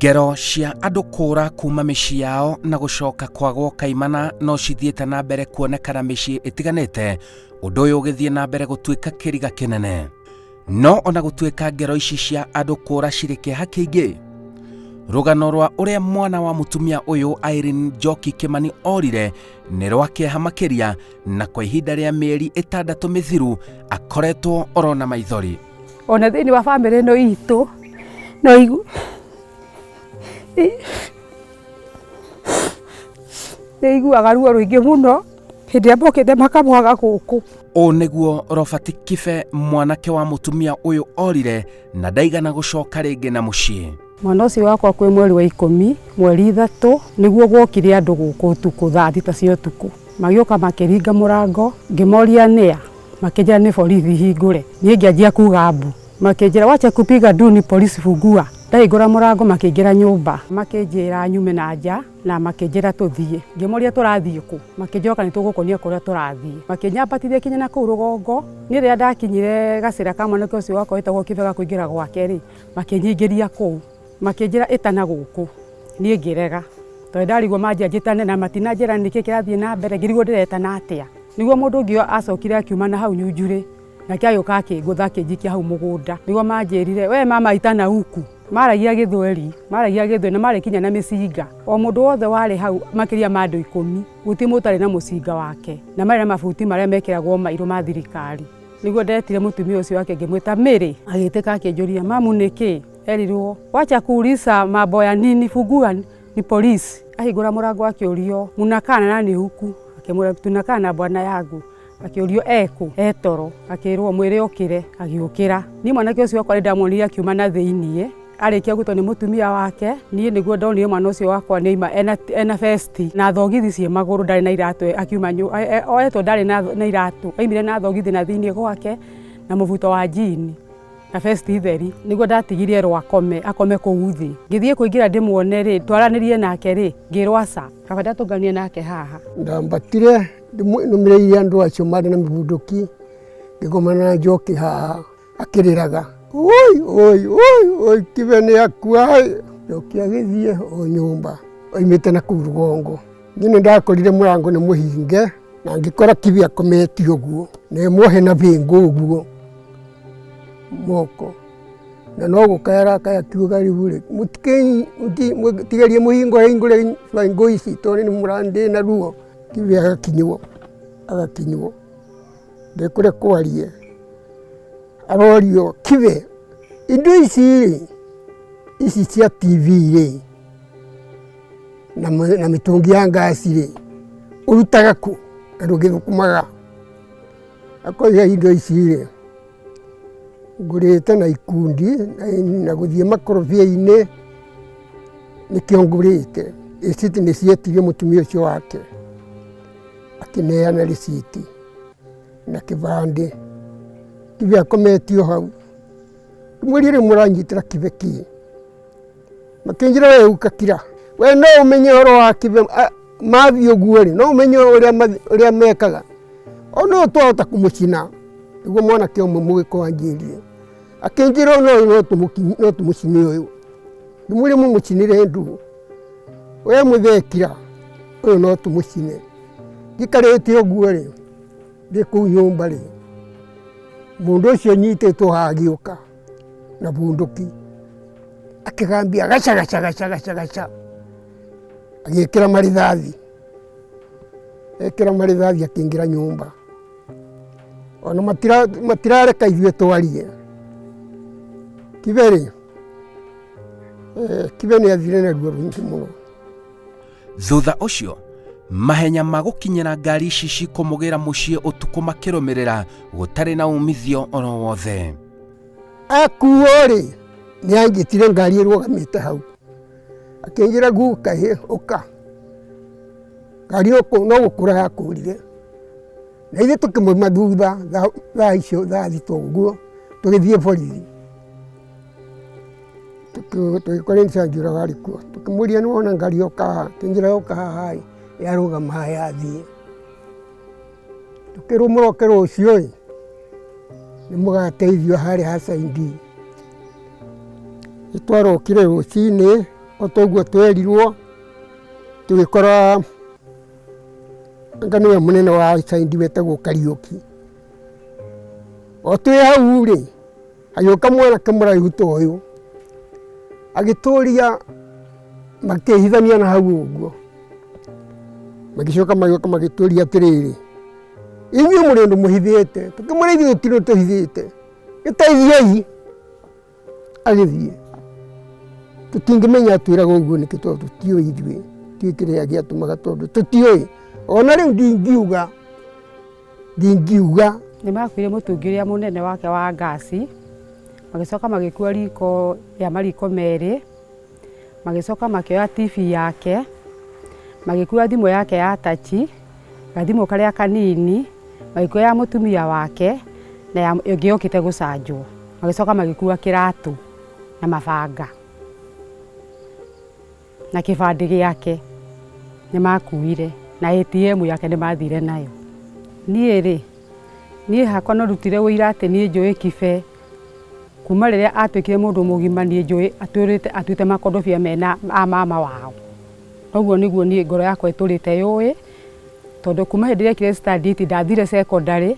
Ngero cia andu kũũra kuma mĩciĩ yao na gũcoka kwagwo kaimana no cithiĩte na mbere kuonekana mĩciĩ ĩtiganĩte, ũndũ ũyũ ũgĩthiĩ na mbere gũtuĩka kĩriga kĩnene. No ona gũtuĩka ngero ici cia andu kũũra cirĩ kĩeha kĩingĩ, rũgano rwa ũrĩa mwana wa mũtumia ũyũ Irene Njoki Kimani orire nĩ rwa kĩeha makĩria, na kwa ihinda rĩa mĩeri 6 mĩthiru akoretwo orona maithori. Ona thĩinĩ wa bamĩrĩ ĩno itũ no iguaga ruo rũingĩ mũno hĩndĩ ĩrĩa mokĩte makamwaga gũkũ. Ũũ nĩguo Robert Kibe, mwanake wa mũtumia ũyũ orire, na ndaigana gũcoka rĩngĩ na mũciĩ. Mwana ũcio wakwa kwĩ mweri wa 10 mweri 3 nĩguo gwokire andũ gũkũ ũtukũ thaa 6 cia ũtukũ. Magĩũka makĩringa mũrango, ngĩmoria nĩa, makĩnjĩra nĩ borithi hingũre. Niĩ ngĩanjia kuga mbu, makĩnjĩra wacha kupiga nduni polisi fungua. Ndahingũra mũrango makĩingĩra nyũmba, makĩnjĩra nyume na nja na makĩnjĩra tũthiĩ. Ngĩmoria tũrathiĩ kũ, makĩnjoka nĩtũgũkonia kũrĩa tũrathiĩ. Makĩnyambatithia kinya na kũu rũgongo. Niĩ rĩrĩa ndakinyire gacĩra ka mwanake ũcio wakwa wĩtagwo Kibe ga kũingĩra gwake rĩ, makĩnyingĩria kũu, makĩnjĩra ĩtana gũkũ. Niĩ ngĩrega tondũ ndarigwo manjia njĩtane na matinanjĩra nĩkĩ kĩrathiĩ na mbere, ngĩrigwo ndĩretana atĩa. Nĩguo mũndũ ũngĩ acokire akiuma na hau Nyunjure, nake agĩũka akĩngũtha akĩnjikia hau mũgũnda. Nĩguo manjĩrire we mama itana huku. Maragia Gĩthweri, na marĩkinya na mĩcinga. O mũndũ wothe warĩ hau makĩria ma andũ 10, gũtirĩ mũtarĩ na mũcinga wake, na marĩ na mabuti marĩa mekĩragwo mairũ ma thirikari. Nĩguo ndetire mũtumia ũcio wake ngĩmwĩta Mary, agĩtĩka akĩnjũria mamu nĩkĩ? Erirwo wacha kuuliza mambo ya nini, fungua ni polisi. Ahingũra mũrango akĩũrio munakaa na nani huku, akĩmwĩra tunakaa na bwana yangu. Akĩũrio ekũ, etoro, akĩrwo mwĩre ũkĩre, agĩũkĩra. Niĩ mwanake ũcio wakwa ndamuonire akiuma na thĩiniĩ, arĩkia gũtwo nĩ mũtumia wake. Niĩ nĩguo ndonire mwana ũcio wakwa nĩima ena vesti na thogithi ciĩ magũrũ, ndarĩ na iratũ, akiuma oetwo ndarĩ na iratũ, aimire na thogithi na thĩiniĩ gwake na mũbuto wa jini na vesti theri. Nĩguo ndatigirie akome kũu thĩ. Ngĩthiĩ kũingĩra ndĩmuone rĩ, twaranĩrie nake rĩ, ngĩrwo aca kaba ndatũnganie nake haha. Ndambatire ndĩmũmĩrĩire andũ acio marĩ na mĩbundũki, ngĩgomana na Njoki haha akĩrĩraga oi Kibe nĩ akua. Njoki agĩthiĩ o nyũmba oimĩte na kũu rũgongo. Niĩ nĩndakorire mũrango nĩ mũhinge na ngĩkora Kibe akomete ũguo, na muohe na bĩngũ ũguo moko, na no gũkaya kiuga rĩu rĩ, mũtigerie mũhingo hingũre bĩngũ ici tondũ nĩ mũrandĩ na ruo. Kibe agakinywo ndekũre kwarie, arorio Kibe indo ici cia TV rĩ na mĩtũngi ya ngasi rĩ ũrutaga kũ na ndũgĩthũkũmaga? Akoiga indo ici rĩ ngũrĩte na ikundi na gũthiĩ makorobia-inĩ nĩkĩo ngũrĩte. Receipt nĩ cietirio mũtumia ũcio wake, akĩneana receipt na kĩbandĩ. Kibe akometio hau. Mwĩrire mũranyitĩra Kibe kĩ? Makĩnjĩra we ukakira. We no ũmenye ũhoro wa Kibe mathiĩ ũguo rĩ, no ũmenye ũrĩa mekaga. O no twahota kũmũcina. Nĩguo mwanake ũmwe mũgĩkũyũ anjĩrire. Akĩnjĩra no tũmũcine ũyũ. Ndĩmwĩre mũmũcinĩre ndu. We mũthekira ũyũ no tũmũcine. Ngikarĩte ũguo rĩ, ndĩ kũu nyũmba rĩ, mũndũ ũcio nyitĩtwo haha agĩũka na bunduki akĩgambia gaca agĩkĩra marithathi, akĩingĩra nyũmba. Ona matirareka ithuĩ twarie. Kibe rĩ, Kibe nĩ athire na ruo rũingĩ mũno. Thutha ũcio mahenya ma gũkinyĩra ngari ici cikũmũgĩra mũciĩ ũtukũ makĩrũmĩrĩra gũtarĩ na umithio ona wothe. Akuo rĩ, nĩ anjĩtire ngari ĩrũgamĩte hau, akĩnjĩra guka ũka, ngari no gũkũra yakũrire. Na ithuĩ tũkĩmoima thutha thaa icio thaa 3 ũguo tũgĩthiĩ borithi, tũgĩkora Njanjũra warĩ kuo. Tũkĩmũria nĩ wona ngari yoka haha? Akĩnjĩra yoka haha yarũgama haha yathiĩ. Tũkĩrwo mũroke rũciũ nĩ mũgateithio harĩa ha Saindi. Nĩtwarokire rũcinĩ otoguo twerirwo tugikora anga niwe munene wa Isaindi wetagwo Kariuki. O twi hau ri agĩũka mwanake mũraihu ta ũyũ agĩtũria makĩhithania na hau ũguo, magĩcoka magĩũka magĩtũria atĩrĩrĩ, inyuĩ mũrĩ ũndũ mũhithĩte, tũkĩmwĩra ithuĩ gũtirĩ tũhithĩte, gĩteithiei. Agĩthiĩ, tũtingĩmenya atwĩraga ũguo nĩkĩ tondũ tũtiũĩ ithuĩ, tũtiũĩ kĩrĩa gĩatũmaga tondũ tũtiũĩ. Ona rĩu ndingiuga. Nĩmakuire mũtungi ũrĩa mũnene wake wa ngasi, magĩcoka magĩkua riko rĩa mariko merĩ, magĩcoka makĩoya TV yake, magĩkua thimũ yake ya tachi, gathimũ karĩa kanini, magĩkua ya mũtumia wake na ĩngĩ yokĩte gũcanjwo, magĩcoka magĩkua kĩratũ na mabanga na kĩbandĩ gĩake nĩmakuire na ATM yake nĩmathire nayo. Niĩ hakwa no rutire wĩira atĩ niĩ njũĩ Kibe kuma rĩrĩa atuĩkire mũndũ mũgima, niĩ njũĩ atuĩte makondobia mena mama wao. Noguo nĩguo niĩ ngoro yakwa ĩtũrĩte yũĩ, tondũ kuma hĩndĩ ĩrĩa ekire study 8 ndathire secondary,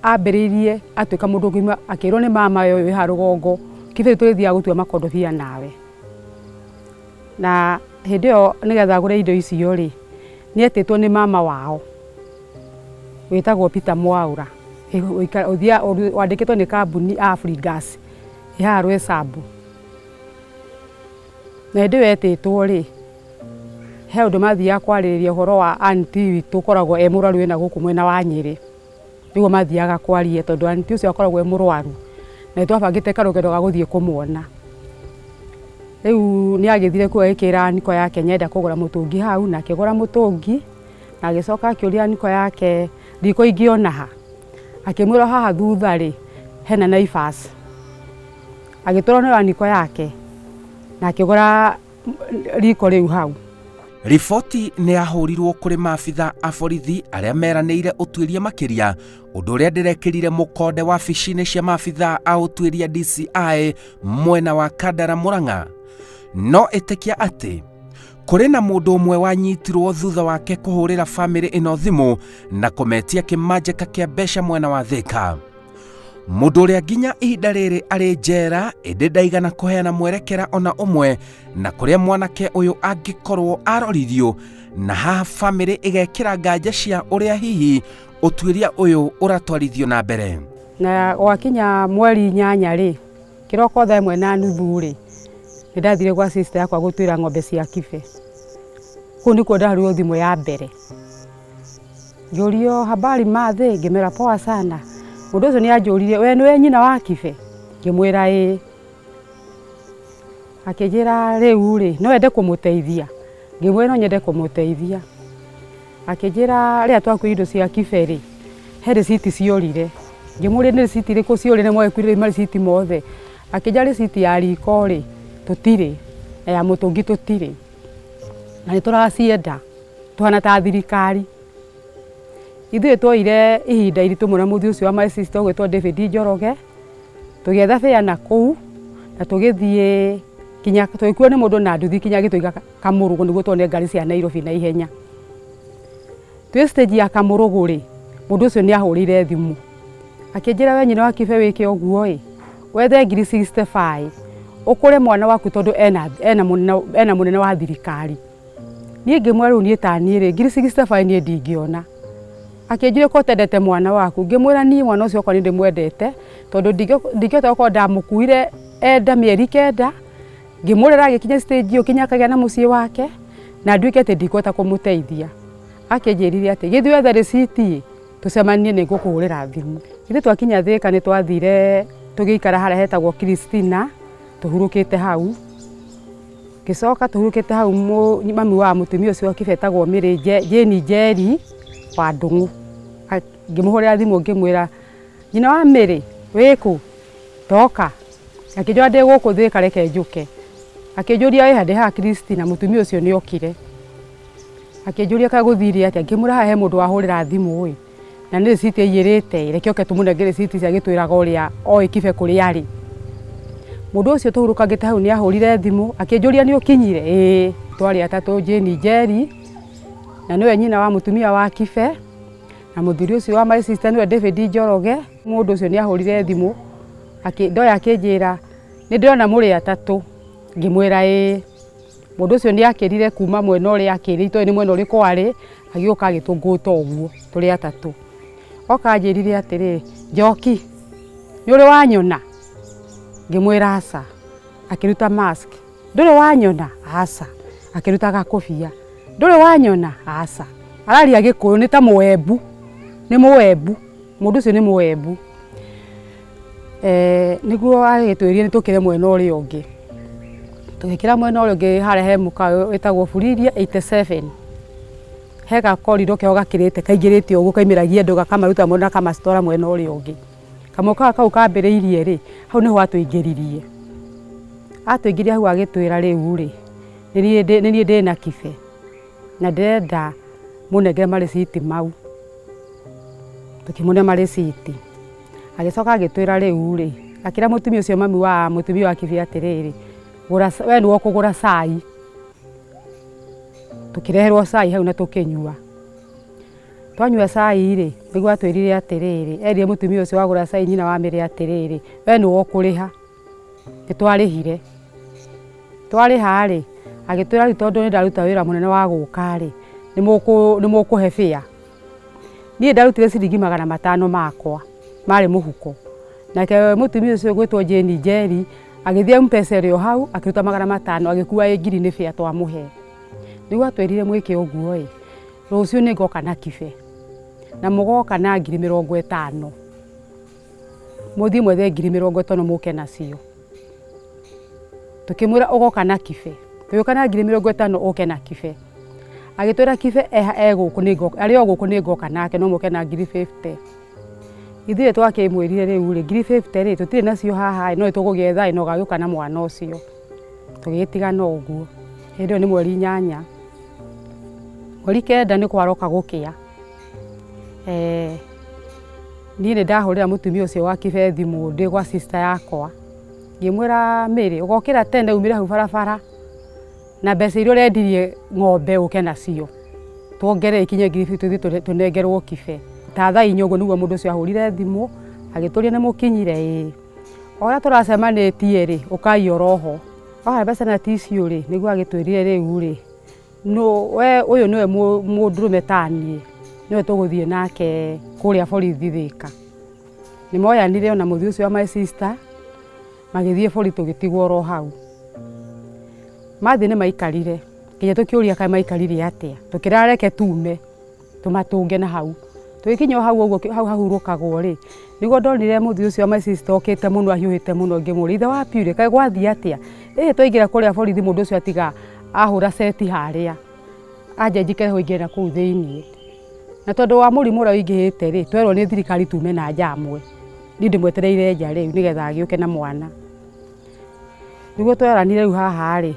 ambĩrĩirie atuĩka mũndũ mũgima, akĩrwo nĩ mama ũyũ wĩ ha rũgongo, Kibe tũrĩthiaga gũtua makondobia nawe. Na hĩndĩ ĩyo nĩgetha agũre indo icio rĩ, nĩetĩtwo nĩ mama wao wĩtagwo Peter Mwaura, wandĩkĩtwo nĩ kambuni Afrigas ĩhaha Rwĩsambu. Na hĩndĩ ĩyo etĩtwo rĩ, he ũndũ mathiaga kwarĩrĩria ũhoro wa anti witũ ũkoragwo e mũrwaru wĩna gũkũ mwena wa Nyĩrĩ, nĩguo mathiaga kwaria tondũ anti ũcio akoragwo e mũrwaru na nĩtwabangĩte karũgendo ga gũthiĩ kũmuona. Rĩu nĩagĩthire kuo agĩkĩra niko yake nyenda kũgũra mũtũngi hau, na akĩgũra mũtũngi na agĩcoka akĩũria niko yake riko ingĩona ha, akĩmwĩra haha thutha rĩ hena Naivas, agĩtũronera niko yake na akĩgũra riko rĩu hau. Riboti nĩ yahũrirwo kũrĩ maabitha a borithi arĩa meranĩire ũtuĩria makĩria, ũndũ ũrĩa ndĩrekĩrire mũkonde wabici-inĩ cia maabitha a ũtuĩria DCI mwena wa Kandara Mũrang'a. No ĩtĩkia atĩ kũrĩ na mũndũ ũmwe wanyitirwo thutha wake kũhũrĩra bamĩrĩ ĩno thimũ na kũmetia kĩmanjĩka kĩa mbeca mwena wa Thika. Mũndũ ũrĩa nginya ihinda rĩrĩ arĩ njera, ĩndĩ ndaigana kũheana mwerekera ona ũmwe na kũrĩa mwanake ũyũ angĩkorwo aroririo, na haha bamĩrĩ ĩgekĩra nganja cia ũrĩa hihi ũtuĩria ũyũ ũratwarithio na mbere. Na gwakinya mweri 8 rĩ, kĩroko thaa 1:30 rĩ, nĩndathire gwa sister yakwa gũtuĩra ng'ombe cia Kibe. Kũu nĩkuo ndaruo thimũ ya mbere, ngĩũrio habari mathĩ, ngĩmera poa sana. Mũndũ ũcio nĩanjũririe, we nĩwe nyina wa Kibe? Ngĩmwĩra ĩĩ. Akĩnjĩra rĩu rĩ, no wende kũmũteithia? Ngĩmwĩra no nyende kũmũteithia. Akĩnjĩra rĩrĩa twakuire indo cia Kibe rĩ, he rĩciti ciorire. Ngĩmũũria nĩ rĩciti rĩkũ ciorire, mwekuire marĩciti mothe? Akĩnjĩra rĩciti ya riko rĩ tũtirĩ, na ya mũtũngi tũtirĩ, na nĩtũracienda, tũhana ta thirikari. Ithuĩ twoire ihinda iritũ mũno mũthĩ ũcio wa my sister ũgwĩtwo David Njoroge, tũgĩetha bĩa na kũu na tũgĩthiĩ kinya tũgĩkuo nĩ mũndũ na nduthi kinya gĩtũiga Kamũrũgũ nĩguo tuone ngari cia Nairobi na ihenya. Twĩ stage ya Kamũrũgũ rĩ, mũndũ ũcio nĩahũrĩire thimũ akĩnjĩra, we nyina wa Kibe wĩke ũguo ĩ, wethe ngiri 65 ũkũre mwana waku tondũ ena mũnene wa thirikari. Niĩ ngĩmwĩra rĩu niĩ ta niĩ rĩ, ngiri 65 niĩ ndingĩona. Akĩnjĩra ko tendete mwana waku, ngĩmwĩra niĩ mwana ũcio kwa nĩndĩmwendete tondũ ndingĩhota gũkorwo ndamũkuire enda mĩeri 9, ngĩmũrera agĩkinya stage ĩyo kinya akagĩa na mũciĩ wake na nduĩke atĩ ndikũhota kũmũteithia. Akĩnjĩrire atĩ gĩthiĩ wethe rĩciti tũcemanie nĩngũkũhũrĩra thimũ. Ithuĩ twakinya Thĩka nĩtwathire tũgĩikara harĩa hetagwo Christina, tũhurũkĩte hau. Ngĩcoka tũhurũkĩte hau mami wa mũtumia ũcio Kibe etagwo Jane Njeri wa Ndung'u. Ngĩmũhũrĩra thimũ ngĩmwĩra, nyina wa Mĩrĩ wĩkũ? Toka. Akĩnjũra ndĩ gũkũ Thĩka reke njũke. Akĩnjũria ĩ handĩ haha Christina, mũtumia ũcio nĩokire. Akĩnjũria kagũthire atĩa, ngĩmwĩra haha he mũndũ wahũrĩra thimũ ĩ, na nĩ rĩciti ĩiyĩrĩte, reke oke tũmũnengere rĩciti cia gĩtwĩraga ũrĩa oĩ Kibe kũrĩa arĩ. Mundu ucio tuhurukagite hau ni ahurire thimu akinjuria ni ukinyire twari atatu Jane Njeri na niwe nyina wa mutumia wa Kibe na muthuri ucio wa my sister niwe David Njoroge. Mundu ucio ni ahurire thimu ndoya akinjira ni ndirona muri atatu ngimwira mundu ucio ni akirire kuma mwena uria akirite ni mwena uriku ari agioka agitunguta uguo turi atatu okanjirire atiri Njoki ni uri wanyona ngimwira aca akiruta mask nduri wanyona aca akiruta gakobia nduri wanyona aca araria Gikuyu ni ta Muembu ni Muembu mundu ucio ni Muembu niguo agitwirie ni tukire mwena uria ungi tugikira mwena uria ungi hare he muka wetagwo Furiria 87 hega koriro keo gakirite kaingirite uguo kaimiragia andu gakamaruta mwena kamastora mwena uria ungi kamuka kau kambiriirie ri hau niho atuingiririe atuingiria hau agitwira riu ri ni nie na Kibe na ndenda munengere mareciti mau tukimune mareciti agicoka agitwira riu ri akira mutumia ucio mami wa mutumia wa Kibe atiriri gura we ni wokugura cai tukireherwo cai hau na tukinyua twanyua cai ri niguo atwirire atiriri erie mutumia ucio wagura cai nyina wa mere atiriri we ni wokuriha nitwarihire twariha ri agitwira ri tondu ni ndaruta wira munene wa guka ri ni mukuhe fia nie ndarutire ciringi 500 makwa mari muhuko nake mutumia ucio gwitwo Jane Njeri agithia mpesa rio hau akiruta 500 agikua ngiri ni fia twamuhe niguo atwirire mwike uguo rucio ni ngoka na Kibe na mugoka na 50,000 muthie mwethe 50,000 muke nacio tukimwira ugoka na Kibe tuyuka na 50,000 uke na Kibe agitwira Kibe eguku ni ngoka ari oguku ni ngoka nake no muke na 50,000 ithuĩ twakimwirire riu ri 50,000 ri tutire nacio haha no tugugietha no gaguka na mwana ucio tugitigana uguo hindio ni mweri 8 mweri 9 ni kwaroka gukia ni ndahurira mutumia ucio wa Kibe thimu ndi gwa sister yakwa ngimwira Mary ugokira tene umire hau barabara na mbeca iria urendirie ng'ombe uke nacio tuongere ikinye 50,000 tunengerwo Kibe ta thaa 4 uguo niguo mundu ucio ahurire thimu agituria ni mukinyire oria turacemanitie ri ukai oroho oha mbeca na ticio ri niguo agitwirire riu ri no we uyu niwe mundurume tanie niwe tuguthie nake kuria borithi Thika ni moyanire ona muthii ucio wa my sister magithie bori tugitigwo ro hau mathi ni maikarire kinya tukiuria kai maikarire atia tukirareke tume tumatunge na hau tugikinya hau uguo hau hahurukagwo ri niguo ndonire muthii ucio wa my sister okite muno ahiuhite muno ngimurithe wapiure kai gwathie atia twaingira kuria borithi mundu ucio atiga ahura seti haria anje njikere ho ingena kuu thiini na tondu wa murimu uria ingihite ri twerwo ni thirikari tume na njamwe ni ndimwetereire nja riu nigetha agiuke na mwana niguo tweranire riu haha ri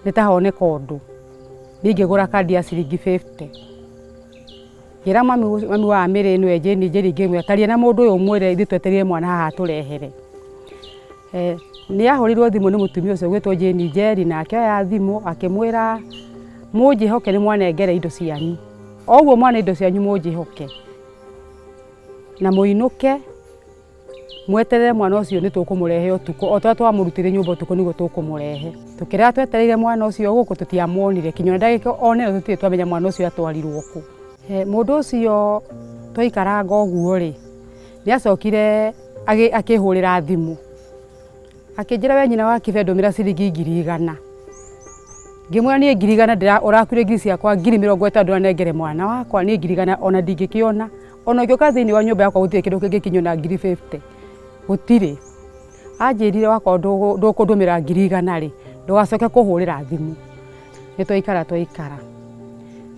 nitahoneka undu ningigura kandi ya ciringi 50 gira mami wa Mary niwe Jane Njeri ngimwetaria na mundu uyu mwire ithi twetereire mwana haha turehere ni ahurirwo thimu ni mutumia ucio gwitwo Jane Njeri na akioya thimu akimwira munjihoke ni mwanengere indo cianyu oguo mwana indo cianyu munjihoke na muinuke mweterere mwana ucio ni tukumurehe utuko o twa murutire nyumba utuko niguo tukumurehe tukira twetereire mwana ucio guku tutiamonire kinyona ndagika one tutire twamenya mwana ucio atwarirwo ku mundu ucio twikaranga uguo ri ni acokire akihurira thimu akinjira we nyina wa Kibe ndomira ciringi 100,000 ngimwira ni 100,000 ndira urakwire ngiri ciakwa 50,000 nengere mwana wakwa ni 100,000 ona ndingikiona ona ngioka thiini wa nyumba yakwa gutire kindu kingikinyo na 50,000 gutire anjirire wakwa ndukundumira 100,000 ri ndugacoke kuhurira thimu ni twaikara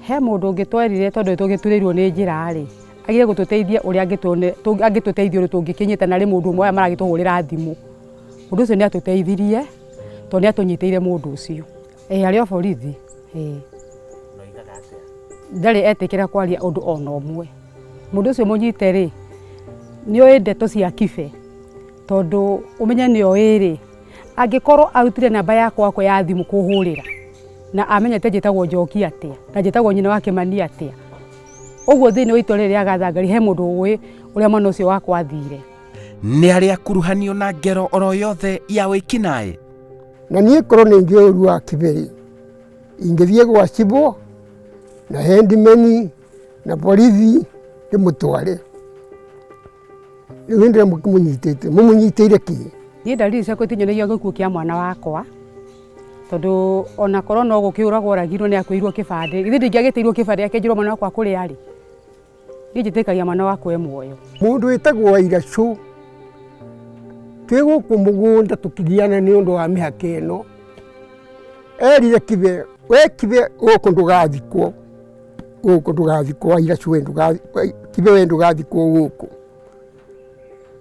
he mundu ungi twerire tondu tugiturirwo ni njira ri agire gututeithia uria angituteithia uri tungikinyita na ri mundu umwe maragituhurira thimu mundu ucio ni atuteithirie tondu ni atunyiteire mundu ucio ario borithi ndari etikira kwaria undu ona umwe mundu ucio munyite ri ni oe ndeto cia Kibe tondu umenye ni oiri angikorwo arutire namba yakwa ya thimu kuhurira na amenyete njitagwo Njoki atia na njitagwo nyina wa Kimani atia uguo thiini wa itori ria Gathangari he mundu uwi uria mwana ucio wakwa athire ni aria kuruhanio na ngero oro yothe ya wikinae na nie korwo ni ngiuru wa Kiberi ingithie gwa Cibo na handimeni na borithi ndimutware riu ndira mumunyitire ki ni dalili cia kutinyonegia gikuo kia mwana wakwa tondu ona korwo no gukiuragwo oragirwo ni akuirwo kibande ithi ndingiagitiirwo kibande akenjirwo mwana wakwa kuri ari ni njitikagia mwana wakwa muoyo mundu witagwo Wairacu twi guku mugunda tukigiana ni undu wa mihaka ino erire Kibe we Kibe guku ndugathikwo Wairacu we Kibe we ndugathikwo guku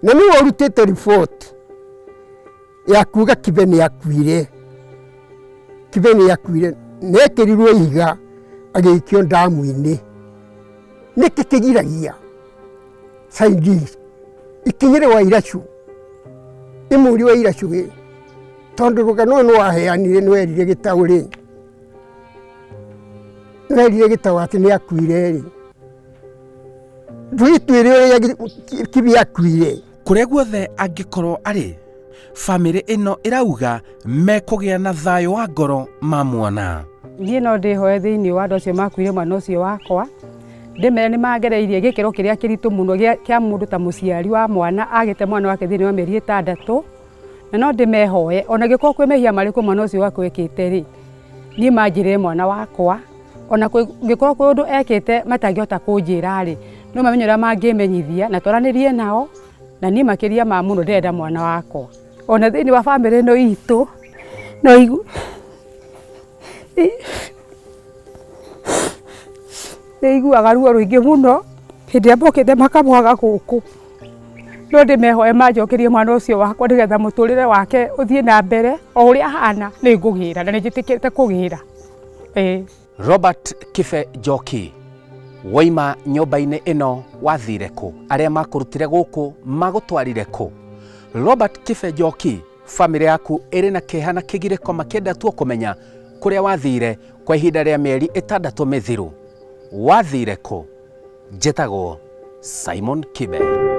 na niwe urutite report ya kuga Kibe ni akuire nekirirwo ihiga agikio ndamu-ini niki kigiragia saidi ikinyire Wairacu imuri Wairacu we tondu rugano no waheanire nwerire gitauri ati ni akuire ri ndwitwire ya Kibe akuire kuria guothe angikorwo ari family ino irauga mekugia na thayo wa ngoro mamuona nie no ndihoe thiini wa andu acio makuire mwana ucio wakwa ndimere ni magereirie gikiro kiria kiritu muno kia mundu ta muciari wa mwana agite mwana wake thiini wa mieri 6 na no ndimehoe ona gikorwo kwi mehia mariku mwana ucio wakwa ekite ri nie manjire mwana wakwa ona gikorwo kwi undu ekite matangihota kunjira ri no mamenye uria mangimenyithia na twaranirie nao na nie makiria ma muno ndenda mwana wakwa ona thiini wa family ino itu no iguaga ruo ruingi muno hindi ya mbokite makamwaga guku no ndimehoe manjokerie mwana ucio wakwa nigetha muturire wake uthie na mbere o uria hana ni ngugira na nijitikite kugira Robert Kibe Njoki waima nyumba-ini ino wathire ku aria makurutire guku magutwarire ku Robert Kibe Njoki family yaku iri na kihana kigiriko makienda tu kumenya kuria wathire kwa ihinda ria mieri 6 mithiru wathire ku njitagwo Simon Kibe.